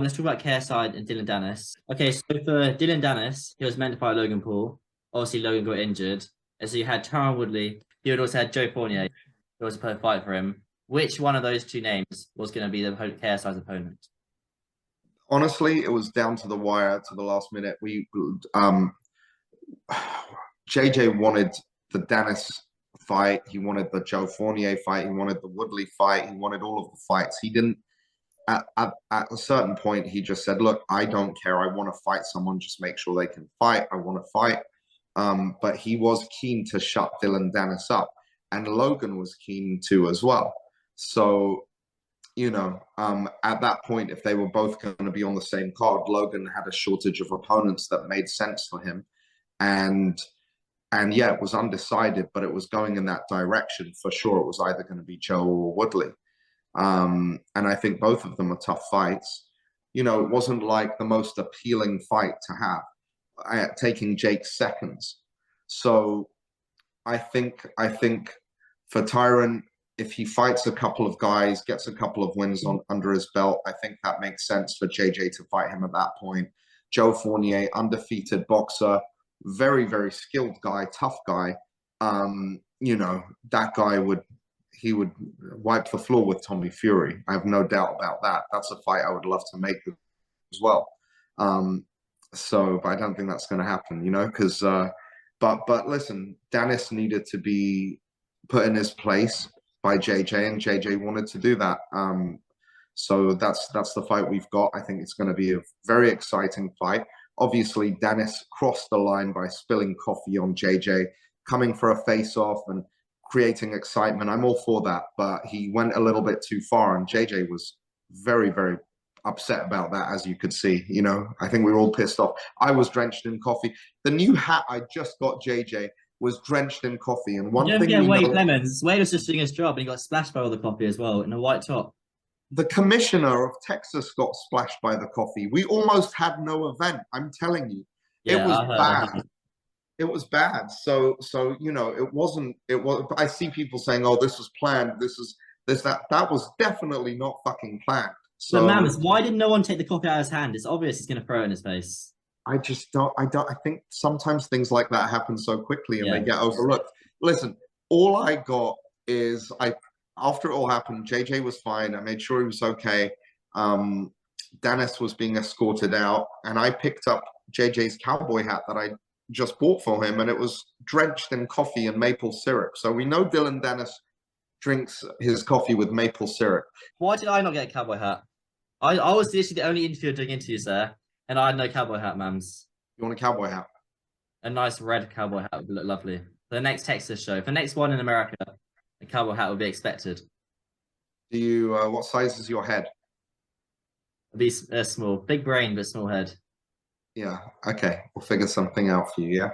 Let's talk about KSI and Dillon Danis. Okay, so for Dillon Danis, he was meant to fight Logan Paul. Obviously, Logan got injured. And so you had Tyron Woodley. You had also had Joe Fournier, who was a perfect fight for him. Which one of those two names was going to be the KSI's opponent? Honestly, it was down to the wire to the last minute. JJ wanted the Danis fight. He wanted the Joe Fournier fight. He wanted the Woodley fight. He wanted all of the fights. He didn't. At a certain point, he just said, "Look, I don't care. I want to fight someone. Just make sure they can fight. I want to fight." But he was keen to shut Dillon Danis up, and Logan was keen to as well. So at that point, if they were both going to be on the same card, Logan had a shortage of opponents that made sense for him, and yeah, it was undecided, but it was going in that direction for sure. It was either going to be Joe or Woodley, and I think both of them are tough fights. It wasn't like the most appealing fight to have, taking Jake's seconds. So I think for Tyron, if he fights a couple of guys, gets a couple of wins under his belt, I think that makes sense for JJ to fight him at that point. Joe Fournier, undefeated boxer, very, very skilled guy, tough guy. That guy would wipe the floor with Tommy Fury. I have no doubt about that. That's a fight I would love to make as well. But I don't think that's going to happen, because but listen, Danis needed to be put in his place by JJ, and JJ wanted to do that. So that's the fight we've got. I think it's going to be a very exciting fight. Obviously, Danis crossed the line by spilling coffee on JJ, coming for a face-off and creating excitement. I'm all for that, but he went a little bit too far, and JJ was very, very upset about that, as you could see. I think we were all pissed off. I was drenched in coffee. The new hat I just got, JJ, was drenched in coffee. And You one don't thing forget we Wade know, Lemons. Wade was just doing his job and he got splashed by all the coffee as well in a white top. the commissioner of Texas got splashed by the coffee. We almost had no event. I'm telling you, it Yeah, was I heard. I bad. heard. It was bad. So it wasn't. It was. I see people saying, "Oh, this was planned. This is this that." That was definitely not fucking planned. But So Mams, why did no one take the coffee out of his hand? It's obvious he's going to throw it in his face. I just don't. I don't. I think sometimes things like that happen so quickly and they Yeah. get overlooked. Listen, all I got is after it all happened, JJ was fine. I made sure he was okay. Um, Danis was being escorted out, and I picked up JJ's cowboy hat that I just bought for him, and it was drenched in coffee and maple syrup. So we know Dillon Danis drinks his coffee with maple syrup. Why did I not get a cowboy hat? I was literally the only interviewer doing interviews there, and I had no cowboy hat, Mams. You want a cowboy hat? A nice red cowboy hat would look lovely. For the next Texas show, for the next one in America, a cowboy hat would be expected. Do you? What size is your head? It'd be small, big brain but small head. Yeah. Okay. We'll figure something out for you. Yeah.